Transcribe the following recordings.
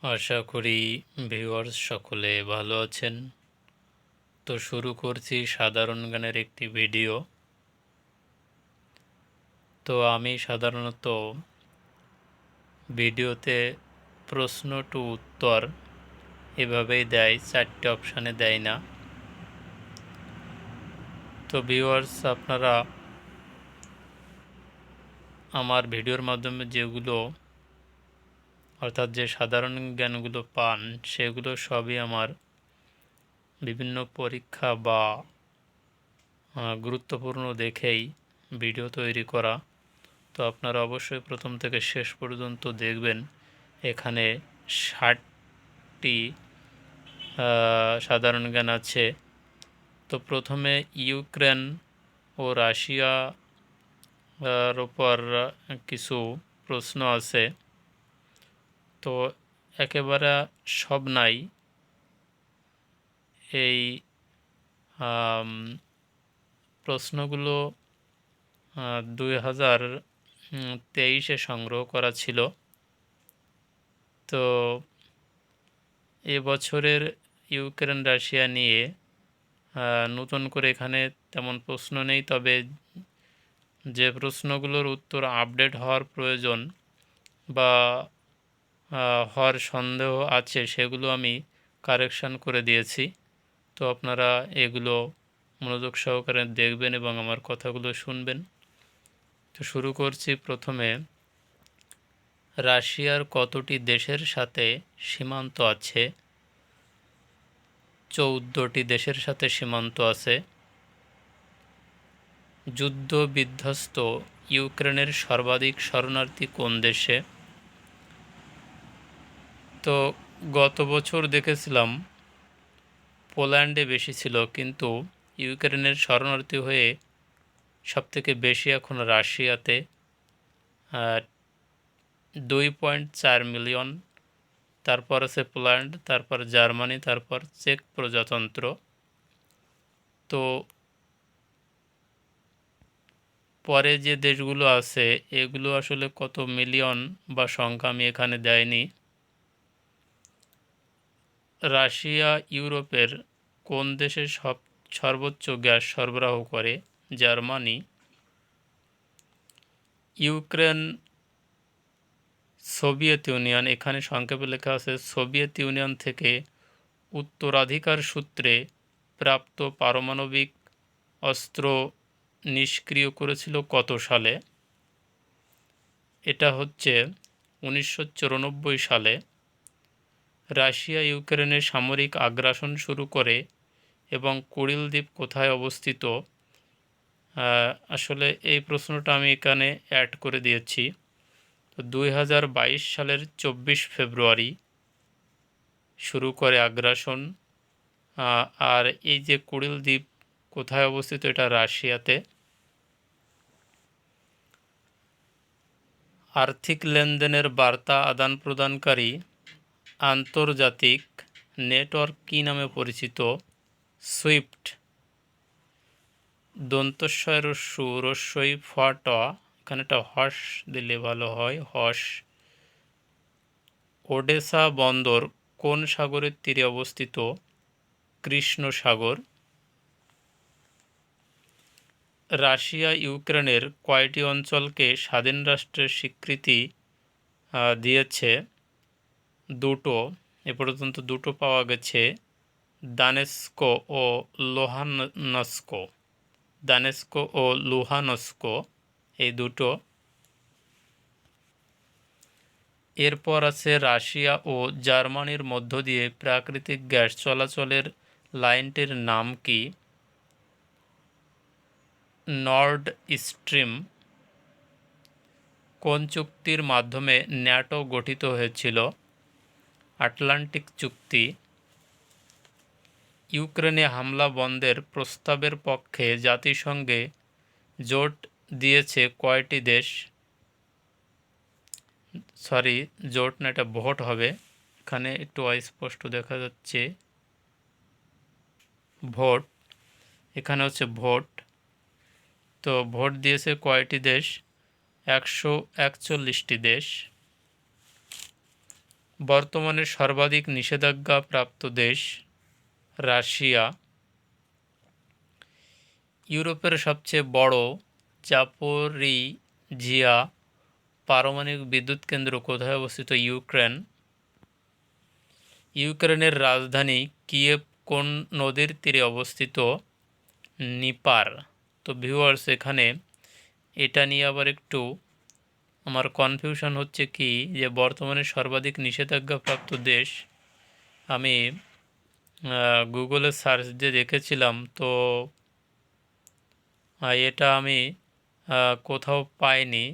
আশা করি ভিউয়ার্স সকলে ভালো আছেন। তো শুরু করছি সাধারণ জ্ঞানের একটি ভিডিও। তো আমি সাধারণত ভিডিওতে প্রশ্ন টু উত্তর এভাবেই দেয়, 4টে অপশানে দেয় না। তো ভিউয়ার্স, আপনারা আমার ভিডিওর মাধ্যমে যেগুলো অর্থাৎ যে সাধারণ জ্ঞানগুলো পান সেগুলো সবই আমার বিভিন্ন পরীক্ষা বা গুরুত্বপূর্ণ দেখেই ভিডিও তৈরি করা। তো আপনারা অবশ্যই প্রথম থেকে শেষ পর্যন্ত দেখবেন। এখানে 60টি সাধারণ জ্ঞান আছে। তো প্রথমে ইউক্রেন ও রাশিয়ার ওপর কিছু প্রশ্ন আছে। তো একেবারে সব নাই, এই প্রশ্নগুলো 2023-এ সংগ্রহ করা ছিল। তো এবছরের ইউক্রেন রাশিয়া নিয়ে নতুন করে এখানে তেমন প্রশ্ন নেই, তবে যে প্রশ্নগুলোর উত্তর আপডেট হওয়ার প্রয়োজন বা হওয়ার সন্দেহ আছে সেগুলো আমি কারেকশান করে দিয়েছি। তো আপনারা এগুলো মনোযোগ সহকারে দেখবেন এবং আমার কথাগুলো শুনবেন। তো শুরু করছি। প্রথমে, রাশিয়ার কতটি দেশের সাথে সীমান্ত আছে? 14টি দেশের সাথে সীমান্ত আছে। যুদ্ধ বিধ্বস্ত ইউক্রেনের সর্বাধিক শরণার্থী কোন দেশে? তো গত বছর দেখেছিলাম পোল্যান্ডে বেশি ছিল, কিন্তু ইউক্রেনের শরণার্থী হয়ে সবথেকে বেশি এখন রাশিয়াতে, 2.4 মিলিয়ন। তারপর আছে পোল্যান্ড, তারপর জার্মানি, তারপর চেক প্রজাতন্ত্র। তো পরে যে দেশগুলো আছে এগুলো আসলে কত মিলিয়ন বা সংখ্যা আমি এখানে দেয়নি। রাশিয়া ইউরোপের কোন দেশে সর্বোচ্চ গ্যাস সরবরাহ করে? জার্মানি। ইউক্রেন সোভিয়েত ইউনিয়ন, এখানে সংক্ষেপে লেখা আছে সোভিয়েত ইউনিয়ন থেকে উত্তরাধিকার সূত্রে প্রাপ্ত পারমাণবিক অস্ত্র নিষ্ক্রিয় করেছিল কত সালে? এটা হচ্ছে 1994 সালে। রাশিয়া ইউক্রেনে সামরিক আগ্রাসন শুরু করে এবং কুরিল দ্বীপ কোথায় অবস্থিত? আসলে এই প্রশ্নটা আমি এখানে অ্যাড করে দিয়েছি। তো 2022 সালের 24 ফেব্রুয়ারি শুরু করে আগ্রাসন। আর এই যে কুরিল দ্বীপ কোথায় অবস্থিত? এটা রাশিয়াতে। আর্থিক লেনদেনের বার্তা আদান প্রদানকারী আন্তর্জাতিক নেটওয়ার্ক কী নামে পরিচিত? সুইফট। দন্তস্বয় রস্যু রস্যই ফট, এখানে একটা হস দিলে ভালো হয়, হস। ওডেসা বন্দর কোন সাগরের তীরে অবস্থিত? কৃষ্ণ সাগর। রাশিয়া ইউক্রেনের কয়টি অঞ্চলকে স্বাধীন রাষ্ট্রের স্বীকৃতি দিয়েছে? দুটো। এ পর্যন্ত দুটো পাওয়া গেছে, দানেস্ক ও লুহানস্ক। দানেস্ক ও লুহানস্ক, এই দুটো। এরপর আছে রাশিয়া ও জার্মানির মধ্য দিয়ে প্রাকৃতিক গ্যাস চলাচলের লাইনটির নাম কি? Nord stream. কোন চুক্তির মাধ্যমে ন্যাটো গঠিত হয়েছিল? আটলান্টিক চুক্তি। ইউক্রেনে হামলা বন্ধের প্রস্তাবের পক্ষে জাতিসংঘে জোট দিয়েছে কয়টি দেশ? জোট না, এটা ভোট হবে। এখানে একটু অস্পষ্ট দেখা যাচ্ছে, ভোট। এখানে হচ্ছে ভোট। তো ভোট দিয়েছে কয়টি দেশ? 141টি দেশ। বর্তমানে সর্বাধিক নিষেধাজ্ঞা প্রাপ্ত দেশ রাশিয়া। ইউরোপের সবচেয়ে বড় জাপোরিজিয়া পারমাণবিক বিদ্যুৎ কেন্দ্র কোথায় অবস্থিত? ইউক্রেন। ইউক্রেনের রাজধানী কিয়েভ কোন নদীর তীরে অবস্থিত? নিপার। তো ভিউয়ার্স, এখানে এটা নিয়ে আবার একটু আমার কনফিউশন হচ্ছে কি যে বর্তমানে সর্বাধিক নিষেধাজ্ঞাপ্রাপ্ত দেশ আমি গুগলে সার্চ দিয়ে দেখেছিলাম, তো এটা আমি কোথাও পাইনি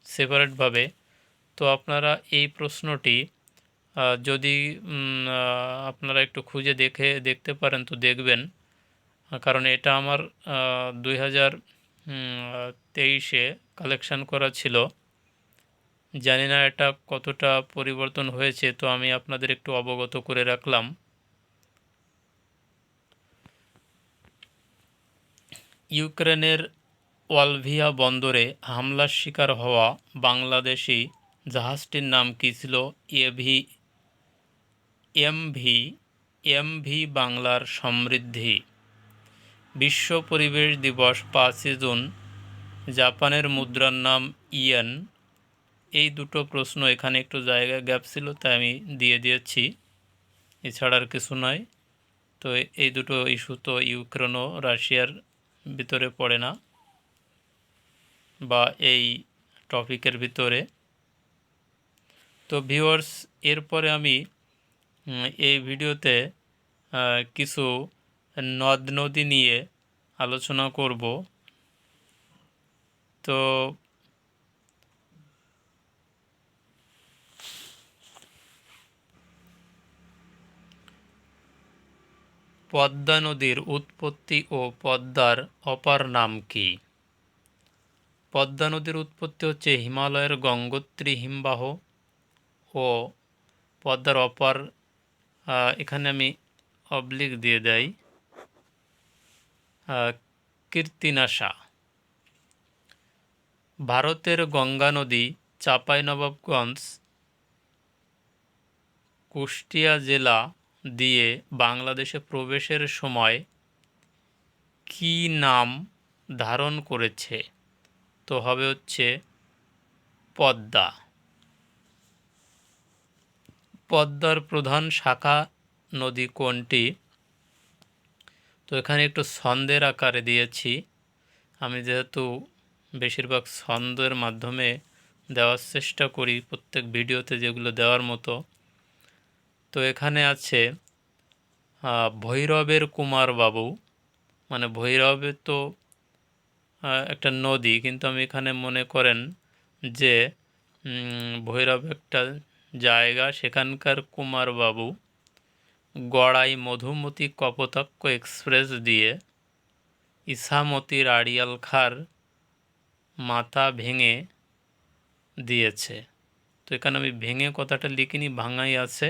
সেপারেটভাবে। তো আপনারা এই প্রশ্নটি যদি আপনারা একটু খুঁজে দেখতে পারেন তো দেখবেন, কারণ এটা আমার 2023-এ কালেকশন করা ছিল। জানি না এটা কতটা পরিবর্তন হয়েছে, তো আমি আপনাদের একটু অবগত করে রাখলাম। ইউক্রেনের ওয়ালভিয়া বন্দরে হামলার শিকার হওয়া বাংলাদেশি জাহাজটির নাম কী ছিল? এমভি বাংলার সমৃদ্ধি। বিশ্ব পরিবেশ দিবস 5 জুন। জাপানের মুদ্রার নাম ইয়েন। এই দুটো প্রশ্ন এখানে একটু জায়গা গ্যাপ ছিল, তাই আমি দিয়ে দিয়েছি, এছাড়া আর কিছু নয়। তো এই দুটো ইস্যু তো ইউক্রেন ও রাশিয়ার ভিতরে পড়ে না বা এই টপিকের ভিতরে। তো ভিউয়ার্স, এরপরে আমি এই ভিডিওতে কিছু নদ নদী নিয়ে আলোচনা করব। তো পদ্মা নদীর উৎপত্তি ও পদ্মার অপার নাম কি? পদ্মা নদীর উৎপত্তি হচ্ছে হিমালয়ের গঙ্গোত্রী হিমবাহ ও পদ্মার অপার, এখানে আমি অবলিক দিয়ে দেই, কীর্তিনাশা। ভারতের গঙ্গা নদী চাঁপাইনবাবগঞ্জ কুষ্টিয়া জেলা দিয়ে বাংলাদেশে প্রবেশের সময় কী নাম ধারণ করেছে? তো হবে হচ্ছে পদ্মা। পদ্মার প্রধান শাখা নদী কোনটি? তো এখানে একটু ছন্দের আকারে দিয়েছি, আমি যেহেতু বেশিরভাগ ছন্দের মাধ্যমে দেওয়ার চেষ্টা করি প্রত্যেক ভিডিওতে যেগুলো দেওয়ার মতো। তো এখানে আছে ভৈরবের কুমারবাবু, মানে ভৈরবে তো একটা নদী, কিন্তু আমি এখানে মনে করেন যে ভৈরব একটা জায়গা, সেখানকার কুমারবাবু গড়াই মধুমতি কপোতাক্ষ এক্সপ্রেস দিয়ে ইছামতির আড়িয়াল খাঁর মাথা ভেঙে দিয়েছে। তো এখানে আমি ভেঙে কথাটা লিখিনি, ভাঙাই আছে।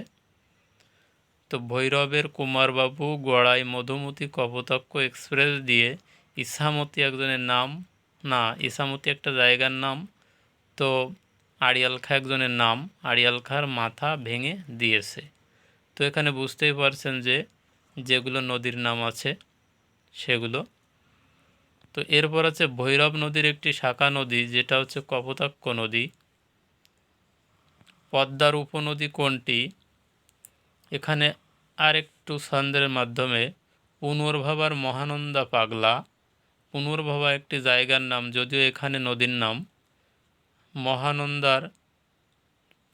তো ভৈরবের কুমারবাবু গড়াই মধুমতি কপোতাক্ষ এক্সপ্রেস দিয়ে ইছামতি একজনের নাম, না ইছামতি একটা জায়গার নাম, তো আড়িয়াল খাঁ একজনের নাম, আড়িয়াল খাঁর মাথা ভেঙে দিয়েছে। তো এখানে বুঝতেই পারছেন যে যেগুলো নদীর নাম আছে সেগুলো। তো এরপর আছে ভৈরব নদীর একটি শাখা নদী যেটা হচ্ছে কপোতাক্ষ নদী। পদ্মার উপনদী কোনটি? এখানে আরেকটু ছন্দের মাধ্যমে পুনর্ভাবার মহানন্দা পাগলা। পুনর্ভাবা একটি জায়গার নাম, যদিও এখানে নদীর নাম। মহানন্দার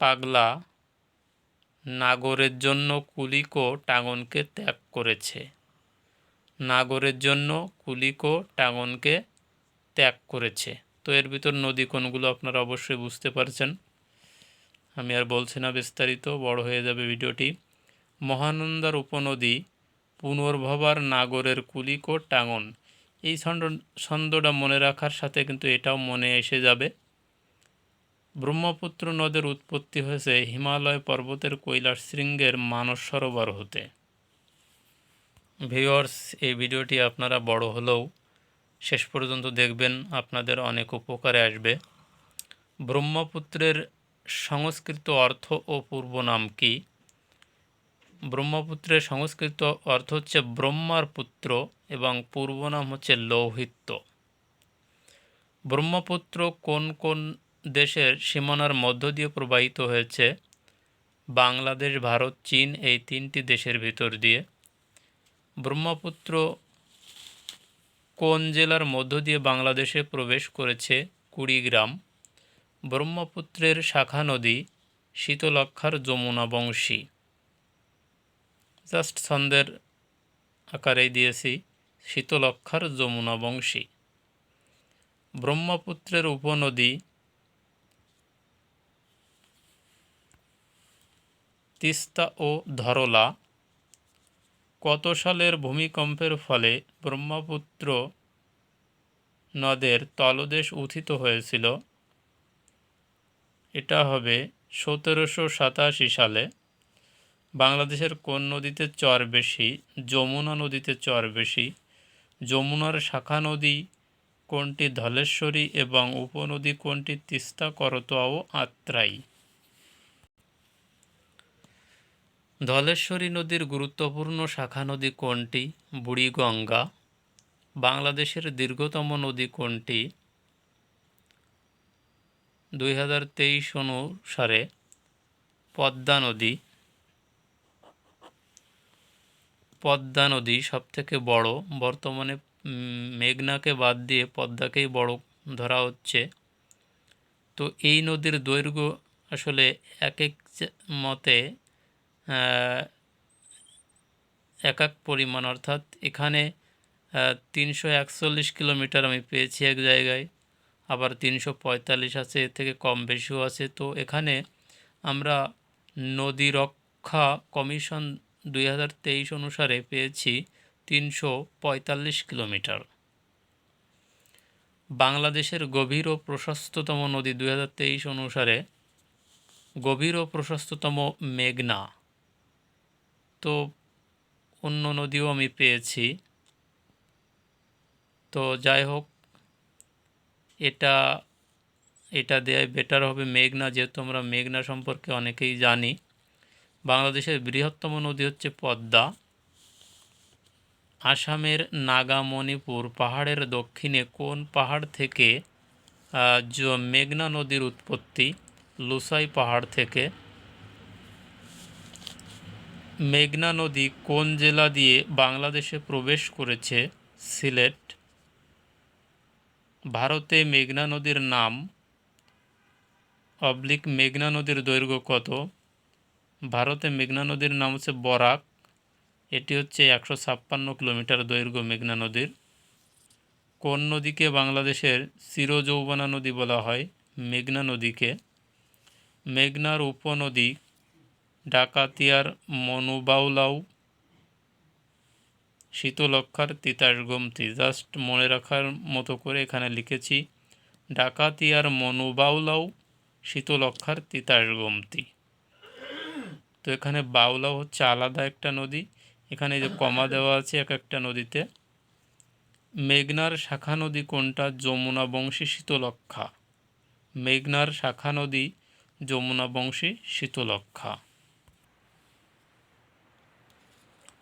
পাগলা নাগরের জন্য কুলিকো টাঙ্গনকে ত্যাগ করেছে। নাগরের জন্য কুলিকো টাঙ্গনকে ত্যাগ করেছে। তো এর ভিতর নদী কোনগুলো আপনারা অবশ্যই বুঝতে পারছেন, আমি আর বলছি না বিস্তারিত, বড় হয়ে যাবে ভিডিওটি। মহানন্দার উপনদী পুনর্ভবার নাগরের কুলিকো টাঙ্গন, এই ছন্দটা মনে রাখার সাথে কিন্তু এটাও মনে এসে যাবে। ব্রহ্মপুত্র নদের উৎপত্তি হয়েছে হিমালয় পর্বতের কৈলাস শৃঙ্গের মানস সরোবর হতে। ভিউয়ার্স, এই ভিডিওটি আপনারা বড় হলেও শেষ পর্যন্ত দেখবেন, আপনাদের অনেক উপকারে আসবে। ব্রহ্মপুত্রের সংস্কৃত অর্থ ও পূর্ব নাম কি? ব্রহ্মপুত্রের সংস্কৃত অর্থ হচ্ছে ব্রহ্মার পুত্র এবং পূর্ব নাম হচ্ছে লৌহিত্য। ব্রহ্মপুত্র কোন কোন দেশের সীমানার মধ্য দিয়ে প্রবাহিত হয়েছে? বাংলাদেশ, ভারত, চীন এই তিনটি দেশের ভিতর দিয়ে। ব্রহ্মপুত্র কোন জেলার মধ্য দিয়ে বাংলাদেশে প্রবেশ করেছে? কুড়িগ্রাম। ব্রহ্মপুত্রের শাখা নদী শীতলক্ষ্যার যমুনা বংশী। জাস্ট ছন্দের আকারেই দিয়েছি, শীতলক্ষ্যার যমুনা বংশী। ব্রহ্মপুত্রের উপনদী তিস্তা ও ধরলা। কত সালের ভূমিকম্পের ফলে ব্রহ্মপুত্র নদের তলদেশ উত্থিত হয়েছিল? এটা হবে 1787 সালে। বাংলাদেশের কোন নদীতে চর বেশি? যমুনা নদীতে চর বেশি। যমুনার শাখা নদী কোনটি? ধলেশ্বরী। এবং উপনদী কোনটি? তিস্তা, করতোয়া ও আত্রাই। ধলেশ্বরী নদীর গুরুত্বপূর্ণ শাখা নদী কোনটি? বুড়িগঙ্গা। বাংলাদেশের দীর্ঘতম নদী কোনটি? 2023 অনুসারে পদ্মা নদী। পদ্মা নদী সবথেকে বড়। বর্তমানে মেঘনাকে বাদ দিয়ে পদ্মাকেই বড় ধরা হচ্ছে। তো এই নদীর দৈর্ঘ্য আসলে এক এক মতে এক এক পরিমাণ, অর্থাৎ এখানে 341 কিলোমিটার আমি পেয়েছি এক জায়গায়, আবার 345 আছে, এর থেকে কম বেশিও আছে। তো এখানে আমরা নদী রক্ষা কমিশন 2023 অনুসারে পেয়েছি 345 কিলোমিটার। বাংলাদেশের গভীর ও প্রশস্ততম নদী 2023 অনুসারে গভীর ও প্রশস্ততম মেঘনা। তো অন্য নদীও আমি পেয়েছি। তো যাই হোক, এটা দেওয়াই বেটার হবে, মেঘনা, যেহেতু আমরা মেঘনা সম্পর্কে অনেকেই জানি। বাংলাদেশের বৃহত্তম নদী হচ্ছে পদ্মা। আসামের নাগামণিপুর পাহাড়ের দক্ষিণে কোন পাহাড় থেকে মেঘনা নদীর উৎপত্তি? লুসাই পাহাড় থেকে। মেঘনা নদী কোন জেলা দিয়ে বাংলাদেশে প্রবেশ করেছে? সিলেট। ভারতে মেঘনা নদীর নাম মেঘনা নদীর দৈর্ঘ্য কত? ভারতে মেঘনা নদীর নাম হচ্ছে বরাক। এটি হচ্ছে 156 কিলোমিটার দৈর্ঘ্য মেঘনা নদীর। কোন নদীকে বাংলাদেশের চিরযৌবনা নদী বলা হয়? মেঘনা নদীকে। মেঘনার উপনদী ডাকাতিয়ার মনুবাউলাউ, শীতলক্ষ্যার তিতাস গোমতী। জাস্ট মনে রাখার মতো করে এখানে লিখেছি ডাকাতিয়ার মনুবাউলাউ, শীতলক্ষ্যার তিতাস গোমতী। তো এখানে বাউলাউ হচ্ছে আলাদা একটা নদী, এখানে যে কমা দেওয়া আছে এক একটা নদীতে। মেঘনার শাখা নদী কোনটা? যমুনা বংশী, শীতলক্ষ্যা। মেঘনার শাখা নদী যমুনা বংশী, শীতলক্ষ্যা।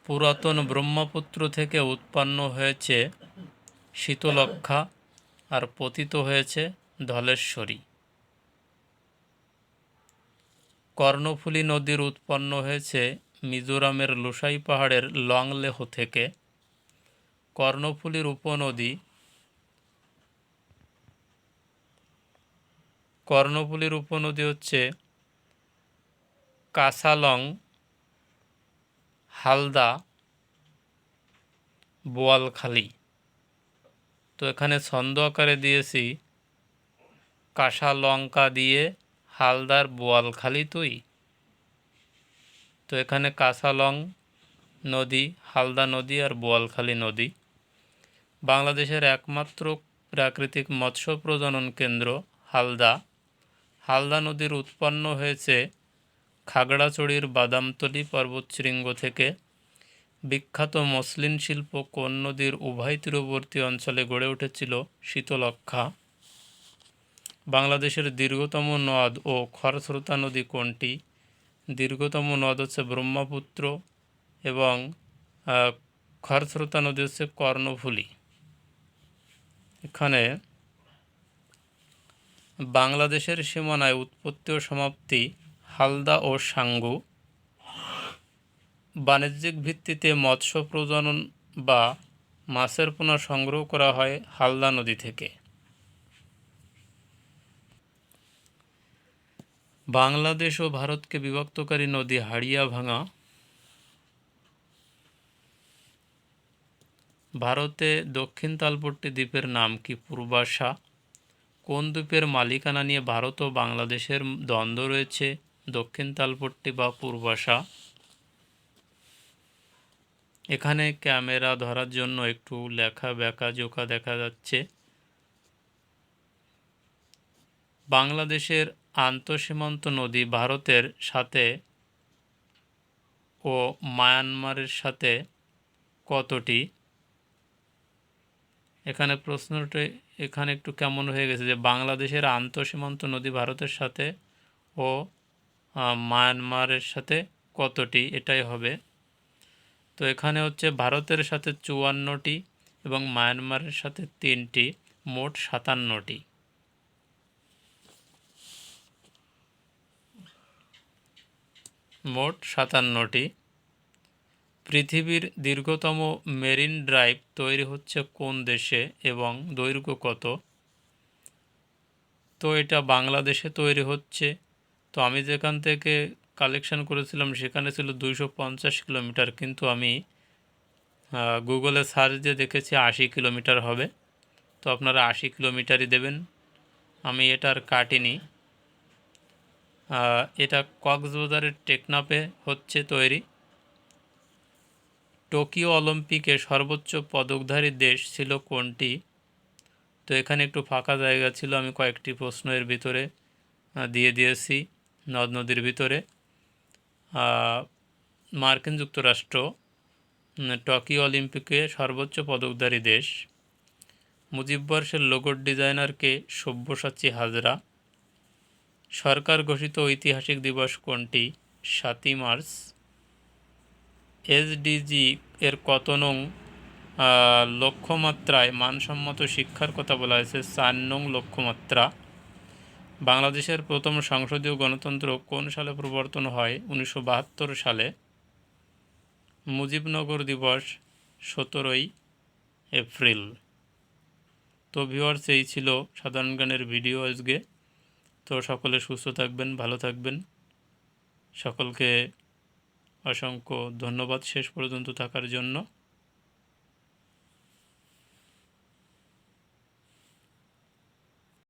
পুরাতন ব্রহ্মপুত্র থেকে উৎপন্ন হয়েছে শীতলক্ষ্যা আর পতিত হয়েছে ধলেশ্বরী। কর্ণফুলী নদীর উৎপন্ন হয়েছে মিজোরামের লুসাই পাহাড়ের লংলেহ থেকে। কর্ণফুলীর উপনদী হচ্ছে কাসালং, হালদা, বোয়ালখালী। তো এখানে ছন্দ আকারে দিয়েছি কাসালঙ্কা দিয়ে হালদার বোয়ালখালী তুই। তো এখানে কাসালং নদী, হালদা নদী আর বোয়ালখালী নদী। বাংলাদেশের একমাত্র প্রাকৃতিক মৎস্য প্রজনন কেন্দ্র হালদা। হালদা নদীর উৎপন্ন হয়েছে খাগড়াছড়ির বাদামতলী পর্বতশৃঙ্গ থেকে। বিখ্যাত মসলিন শিল্প কোন নদীর উভয় তীরবর্তী অঞ্চলে গড়ে উঠেছিল? শীতলক্ষ্যা। বাংলাদেশের দীর্ঘতম নদ ও খরস্রোতা নদী কোনটি? দীর্ঘতম নদ হচ্ছে ব্রহ্মপুত্র এবং খরস্রোতা নদী হচ্ছে কর্ণফুলী। এখানে বাংলাদেশের সীমানায় উৎপত্তি ও সমাপ্তি হালদা ও সাঙ্গু। বাণিজ্যিক ভিত্তিতে মৎস্য প্রজনন বা মাছের পোনা সংগ্রহ করা হয় হালদা নদী থেকে। বাংলাদেশ ও ভারতকে বিভক্তকারী নদী হাড়িয়াভাঙা। ভারতে দক্ষিণ তালপট্টি দ্বীপের নাম কি? পূর্বাশা। কোন দ্বীপের মালিকানা নিয়ে ভারত ও বাংলাদেশের দ্বন্দ্ব রয়েছে? দক্ষিণ তালপট্টি বা পূর্বাশা। এখানে ক্যামেরা ধরার জন্য একটু লেখা বেঁকা জোকা দেখা যাচ্ছে। বাংলাদেশের আন্তঃসীমান্ত নদী ভারতের সাথে ও মায়ানমারের সাথে কতটি? এখানে প্রশ্নটি এখানে একটু কেমন হয়ে গেছে যে বাংলাদেশের আন্তঃসীমান্ত নদী ভারতের সাথে ও মায়ানমারের সাথে কতটি, এটাই হবে। তো এখানে হচ্ছে ভারতের সাথে 54টি এবং মায়ানমারের সাথে 3টি, মোট 57টি। মোট 57টি। পৃথিবীর দীর্ঘতম মেরিন ড্রাইভ তৈরি হচ্ছে কোন দেশে এবং দৈর্ঘ্য কত? তো এটা বাংলাদেশে তৈরি হচ্ছে। তো আমি যেখান থেকে কালেকশন করেছিলাম সেখানে ছিল 250 কিলোমিটার, কিন্তু আমি গুগলে সার্চ দিয়ে দেখেছি 80 কিলোমিটার হবে। তো আপনারা 80 কিলোমিটারই দেবেন, আমি এটা আর কাটিনি। এটা কক্সবাজারের টেকনাফে হচ্ছে তৈরি। টোকিও অলিম্পিকে সর্বোচ্চ পদকধারী দেশ ছিল কোনটি? তো এখানে একটু ফাঁকা জায়গা ছিল, আমি কয়েকটি প্রশ্ন এর ভিতরে দিয়ে দিয়েছি নদ নদীর ভিতরে। মার্কিন যুক্তরাষ্ট্র টোকিও অলিম্পিকে সর্বোচ্চ পদকধারী দেশ। মুজিববর্ষের লোগোর ডিজাইনারকে? সব্যসাচী হাজরা। সরকার ঘোষিত ঐতিহাসিক দিবস কোনটি? 7ই মার্চ। এসডিজি এর কত নং লক্ষ্যমাত্রায় মানসম্মত শিক্ষার কথা বলা হয়েছে? 4 নং লক্ষ্যমাত্রা। বাংলাদেশের প্রথম সংসদীয় গণতন্ত্র কোন সালে প্রবর্তন হয়? 1972 সালে। মুজিবনগর দিবস 17ই এপ্রিল। তো ভিউয়ার্স, এই ছিল সাধারণ জ্ঞানের ভিডিও আজকে। তো সকলে সুস্থ থাকবেন, ভালো থাকবেন। সকলকে অসংখ্য ধন্যবাদ শেষ পর্যন্ত থাকার জন্য।